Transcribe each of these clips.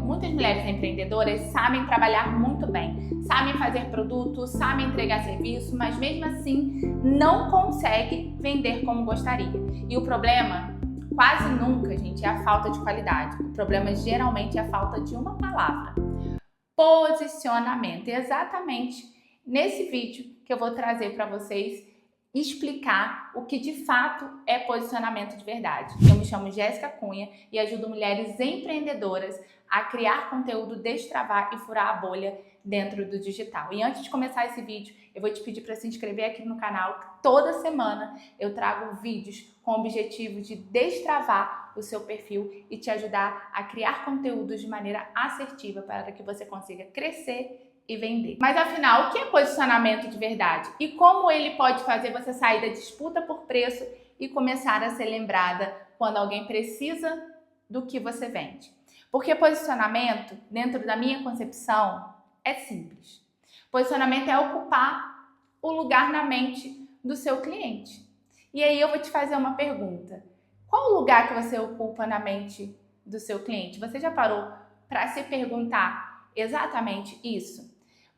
muitas mulheres empreendedoras sabem trabalhar muito bem, sabem fazer produto, sabem entregar serviço, mas mesmo assim não conseguem vender como gostaria. E o problema, quase nunca, gente, é a falta de qualidade. O problema geralmente é a falta de uma palavra: posicionamento. E exatamente nesse vídeo que eu vou trazer para vocês explicar o que de fato é posicionamento de verdade. Eu me chamo Jéssica Cunha e ajudo mulheres empreendedoras a criar conteúdo, destravar e furar a bolha dentro do digital. E antes de começar esse vídeo, eu vou te pedir para se inscrever aqui no canal, que toda semana eu trago vídeos com o objetivo de destravar o seu perfil e te ajudar a criar conteúdos de maneira assertiva para que você consiga crescer e vender. Mas afinal, o que é posicionamento de verdade? E como ele pode fazer você sair da disputa por preço e começar a ser lembrada quando alguém precisa do que você vende? Porque posicionamento, dentro da minha concepção, é simples. Posicionamento é ocupar o lugar na mente do seu cliente. E aí eu vou te fazer uma pergunta. Qual o lugar que você ocupa na mente do seu cliente? Você já parou para se perguntar exatamente isso?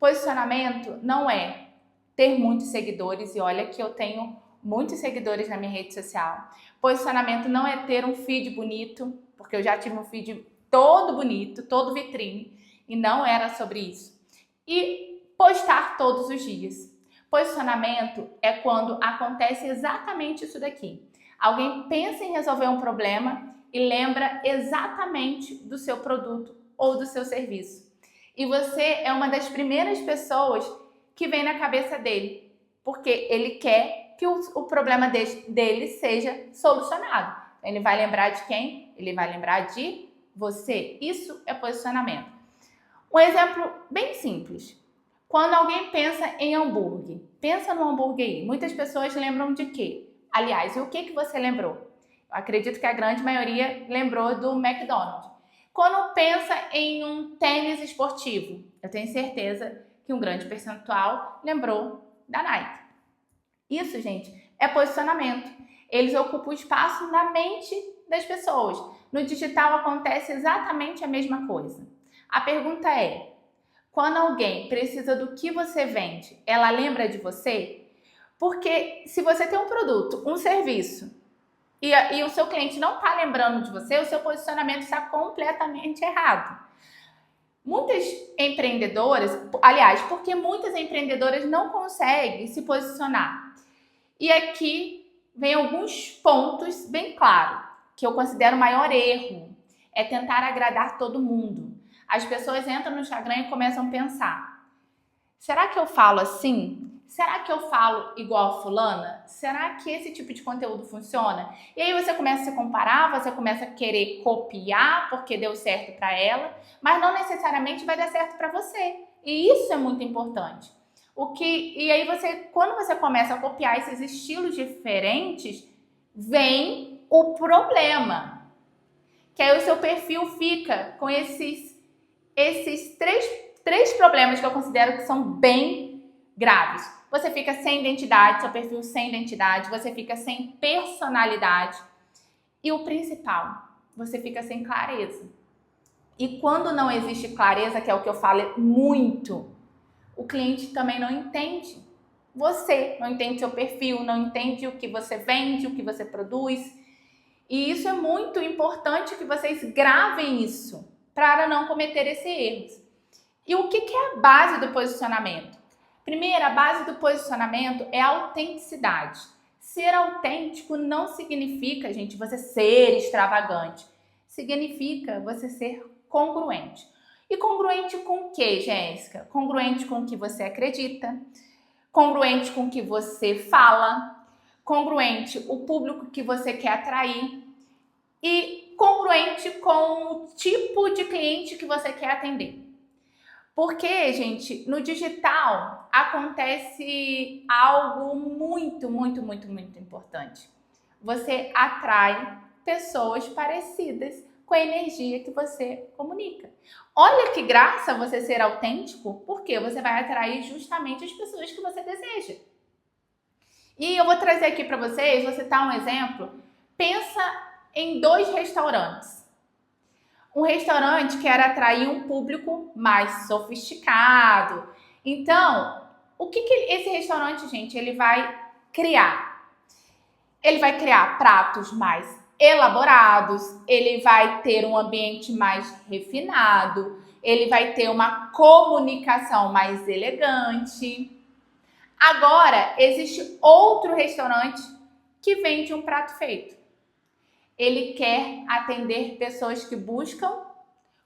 Posicionamento não é ter muitos seguidores, e olha que eu tenho muitos seguidores na minha rede social. Posicionamento não é ter um feed bonito, porque eu já tive um feed todo bonito, todo vitrine, e não era sobre isso. E postar todos os dias. Posicionamento é quando acontece exatamente isso daqui. Alguém pensa em resolver um problema e lembra exatamente do seu produto ou do seu serviço. E você é uma das primeiras pessoas que vem na cabeça dele, porque ele quer que o problema dele seja solucionado. Ele vai lembrar de quem? Ele vai lembrar de você. Isso é posicionamento. Um exemplo bem simples. Quando alguém pensa em hambúrguer, pensa no hambúrguer aí. Muitas pessoas lembram de quê? Aliás, e o que você lembrou? Eu acredito que a grande maioria lembrou do McDonald's. Quando pensa em um tênis esportivo, eu tenho certeza que um grande percentual lembrou da Nike. Isso, gente, é posicionamento. Eles ocupam espaço na mente das pessoas. No digital acontece exatamente a mesma coisa. A pergunta é: quando alguém precisa do que você vende, ela lembra de você? Porque se você tem um produto, um serviço, e o seu cliente não está lembrando de você, o seu posicionamento está completamente errado. Muitas empreendedoras, aliás, porque muitas empreendedoras não conseguem se posicionar. E aqui vem alguns pontos bem claros, que eu considero o maior erro, é tentar agradar todo mundo. As pessoas entram no Instagram e começam a pensar: será que eu falo assim? Será que eu falo igual a fulana? Será que esse tipo de conteúdo funciona? E aí você começa a se comparar, você começa a querer copiar porque deu certo para ela, mas não necessariamente vai dar certo para você. E isso é muito importante. E aí quando você começa a copiar esses estilos diferentes, vem o problema. Que aí o seu perfil fica com esses três problemas que eu considero que são bem graves. Você fica sem identidade, seu perfil sem identidade, você fica sem personalidade. E o principal, você fica sem clareza. E quando não existe clareza, que é o que eu falo muito, o cliente também não entende. Você não entende seu perfil, não entende o que você vende, o que você produz. E isso é muito importante que vocês gravem isso, para não cometer esses erros. E o que é a base do posicionamento? Primeiro, a base do posicionamento é a autenticidade. Ser autêntico não significa, gente, você ser extravagante. Significa você ser congruente. E congruente com o que, Jéssica? Congruente com o que você acredita, congruente com o que você fala, congruente o público que você quer atrair e congruente com o tipo de cliente que você quer atender. Porque, gente, no digital acontece algo muito, muito, muito, muito importante. Você atrai pessoas parecidas com a energia que você comunica. Olha que graça você ser autêntico, porque você vai atrair justamente as pessoas que você deseja. E eu vou trazer aqui para vocês, vou citar um exemplo. Pensa em 2 restaurantes. Um restaurante quer atrair um público mais sofisticado. Então, o que esse restaurante, gente, ele vai criar? Ele vai criar pratos mais elaborados, ele vai ter um ambiente mais refinado, ele vai ter uma comunicação mais elegante. Agora, existe outro restaurante que vende um prato feito. Ele quer atender pessoas que buscam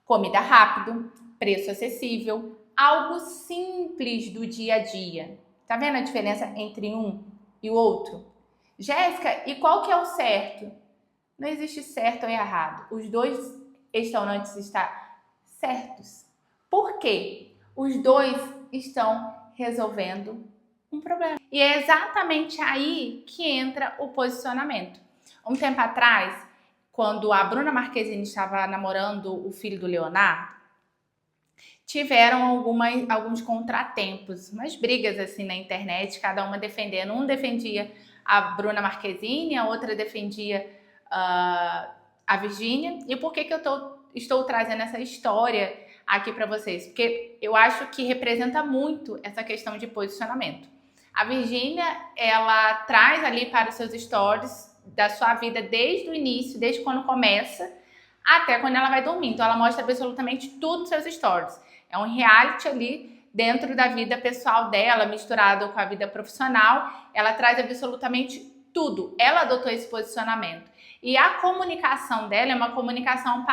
comida rápido, preço acessível, algo simples do dia a dia. Tá vendo a diferença entre um e o outro? Jéssica, e qual que é o certo? Não existe certo ou errado. Os dois restaurantes estão certos. Por quê? Os dois estão resolvendo um problema. E é exatamente aí que entra o posicionamento. Um tempo atrás, quando a Bruna Marquezine estava namorando o filho do Leonardo, tiveram alguns contratempos, umas brigas assim na internet, cada uma defendendo. Um defendia a Bruna Marquezine, a outra defendia a Virgínia. E por que estou trazendo essa história aqui para vocês? Porque eu acho que representa muito essa questão de posicionamento. A Virgínia, ela traz ali para os seus stories da sua vida desde o início, desde quando começa, até quando ela vai dormir. Então ela mostra absolutamente tudo nos seus stories. É um reality ali dentro da vida pessoal dela, misturado com a vida profissional. Ela traz absolutamente tudo. Ela adotou esse posicionamento. E a comunicação dela é uma comunicação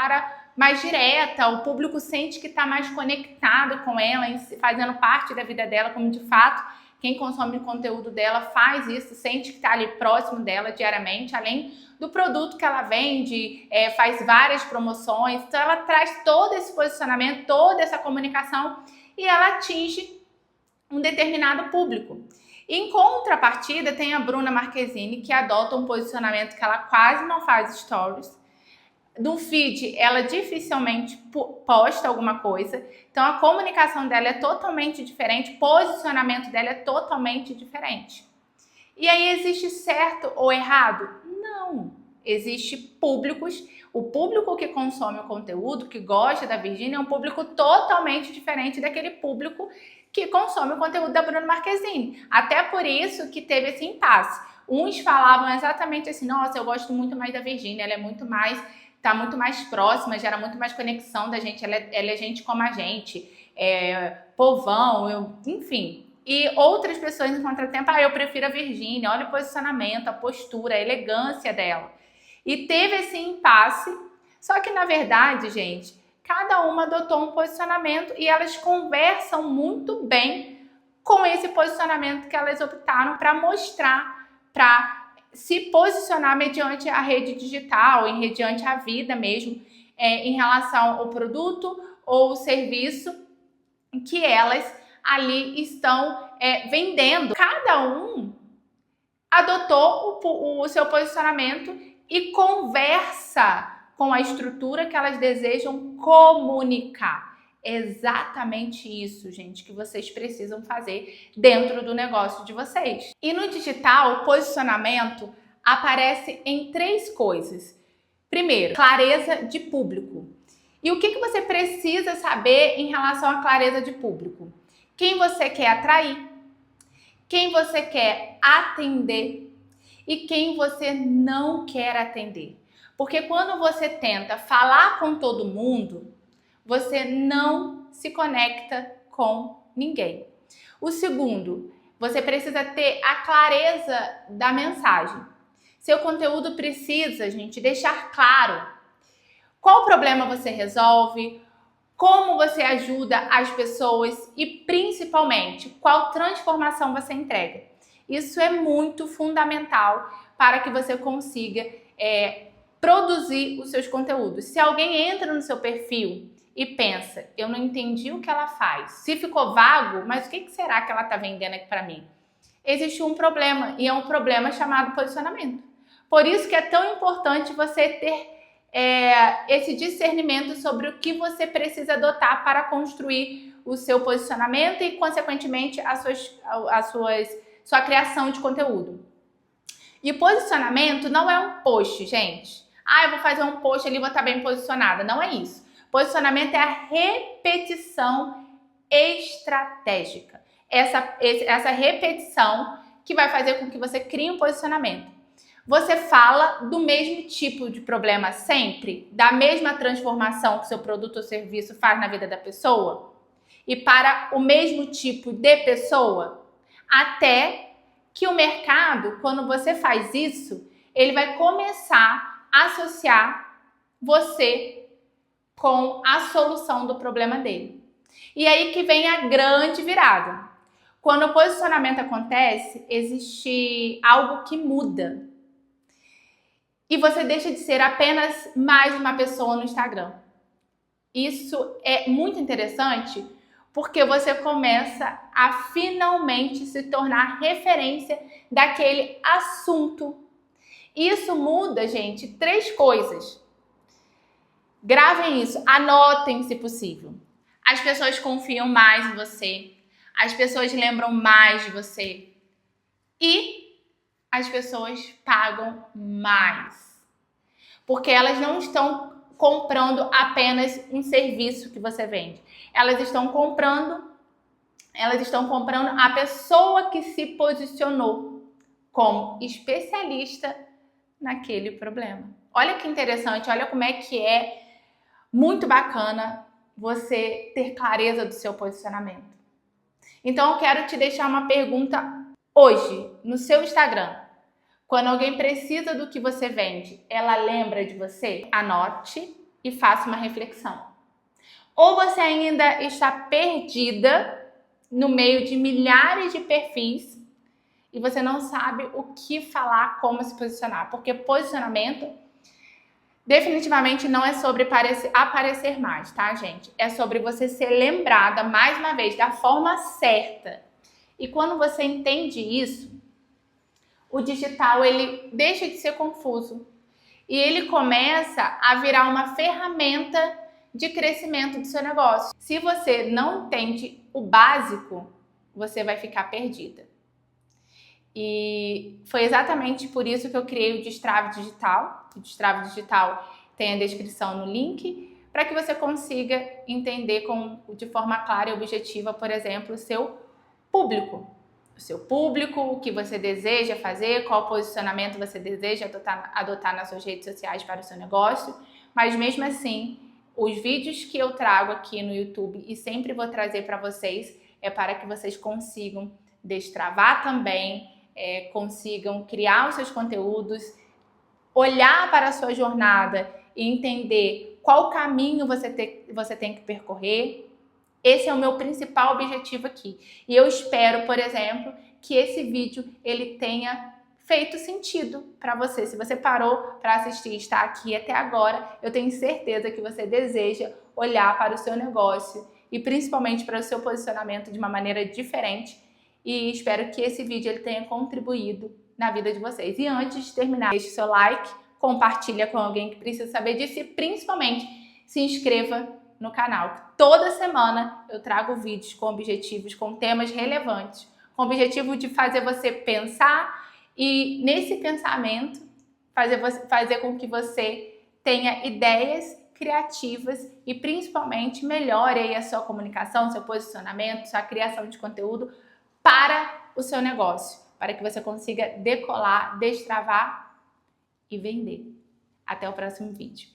mais direta. O público sente que está mais conectado com ela, fazendo parte da vida dela, como de fato quem consome o conteúdo dela faz isso, sente que está ali próximo dela diariamente, além do produto que ela vende, faz várias promoções. Então ela traz todo esse posicionamento, toda essa comunicação e ela atinge um determinado público. Em contrapartida, tem a Bruna Marquezine, que adota um posicionamento que ela quase não faz stories. No feed, ela dificilmente posta alguma coisa. Então, a comunicação dela é totalmente diferente, o posicionamento dela é totalmente diferente. E aí, existe certo ou errado? Não. Existe públicos. O público que consome o conteúdo, que gosta da Virgínia, é um público totalmente diferente daquele público que consome o conteúdo da Bruna Marquezine. Até por isso que teve esse impasse. Uns falavam exatamente assim, nossa, eu gosto muito mais da Virgínia, ela é muito mais... tá muito mais próxima, gera muito mais conexão da gente, ela é gente como a gente, povão, enfim. E outras pessoas em contratempo, eu prefiro a Virgínia, olha o posicionamento, a postura, a elegância dela. E teve esse impasse, só que na verdade, gente, cada uma adotou um posicionamento e elas conversam muito bem com esse posicionamento que elas optaram para mostrar, para se posicionar mediante a rede digital, mediante a vida mesmo, em relação ao produto ou serviço que elas ali estão vendendo. Cada um adotou o seu posicionamento e conversa com a estrutura que elas desejam comunicar. Exatamente isso, gente, que vocês precisam fazer dentro do negócio de vocês. E no digital, o posicionamento aparece em 3 coisas. Primeiro, clareza de público. E o que você precisa saber em relação à clareza de público? Quem você quer atrair, quem você quer atender e quem você não quer atender. Porque quando você tenta falar com todo mundo, você não se conecta com ninguém. O segundo, você precisa ter a clareza da mensagem. Seu conteúdo precisa, gente, deixar claro qual problema você resolve, como você ajuda as pessoas e, principalmente, qual transformação você entrega. Isso é muito fundamental para que você consiga produzir os seus conteúdos. Se alguém entra no seu perfil e pensa, eu não entendi o que ela faz. Se ficou vago, mas o que será que ela está vendendo aqui para mim? Existe um problema, e é um problema chamado posicionamento. Por isso que é tão importante você ter esse discernimento sobre o que você precisa adotar para construir o seu posicionamento e, consequentemente, sua criação de conteúdo. E posicionamento não é um post, gente. Eu vou fazer um post ali e vou estar bem posicionada. Não é isso. Posicionamento é a repetição estratégica. Essa repetição que vai fazer com que você crie um posicionamento. Você fala do mesmo tipo de problema sempre? Da mesma transformação que seu produto ou serviço faz na vida da pessoa? E para o mesmo tipo de pessoa? Até que o mercado, quando você faz isso, ele vai começar a associar você com a solução do problema dele. E aí que vem a grande virada. Quando o posicionamento acontece, existe algo que muda. E você deixa de ser apenas mais uma pessoa no Instagram. Isso é muito interessante porque você começa a finalmente se tornar referência daquele assunto. Isso muda, gente, 3 coisas. Gravem isso, anotem se possível. As pessoas confiam mais em você, as pessoas lembram mais de você e as pessoas pagam mais. Porque elas não estão comprando apenas um serviço que você vende. Elas estão comprando a pessoa que se posicionou como especialista naquele problema. Olha que interessante, olha como é que é muito bacana você ter clareza do seu posicionamento. Então eu quero te deixar uma pergunta hoje no seu Instagram. Quando alguém precisa do que você vende, ela lembra de você? Anote e faça uma reflexão. Ou você ainda está perdida no meio de milhares de perfis e você não sabe o que falar, como se posicionar. Porque posicionamento definitivamente não é sobre aparecer mais, tá, gente? É sobre você ser lembrada, mais uma vez, da forma certa. E quando você entende isso, o digital, ele deixa de ser confuso. E ele começa a virar uma ferramenta de crescimento do seu negócio. Se você não entende o básico, você vai ficar perdida. E foi exatamente por isso que eu criei o Destrave Digital. O Destrave Digital tem a descrição no link, para que você consiga entender de forma clara e objetiva, por exemplo, o seu público. O seu público, o que você deseja fazer, qual posicionamento você deseja adotar nas suas redes sociais para o seu negócio. Mas mesmo assim, os vídeos que eu trago aqui no YouTube e sempre vou trazer para vocês é para que vocês consigam destravar também, consigam criar os seus conteúdos, olhar para a sua jornada e entender qual caminho você tem que percorrer. Esse é o meu principal objetivo aqui. E eu espero, por exemplo, que esse vídeo ele tenha feito sentido para você. Se você parou para assistir e está aqui até agora, eu tenho certeza que você deseja olhar para o seu negócio e principalmente para o seu posicionamento de uma maneira diferente. E espero que esse vídeo ele tenha contribuído na vida de vocês. E antes de terminar, deixe seu like, compartilha com alguém que precisa saber disso e principalmente se inscreva no canal. Toda semana eu trago vídeos com objetivos, com temas relevantes, com o objetivo de fazer você pensar e nesse pensamento fazer com que você tenha ideias criativas e principalmente melhore aí a sua comunicação, seu posicionamento, sua criação de conteúdo para o seu negócio, para que você consiga decolar, destravar e vender. Até o próximo vídeo.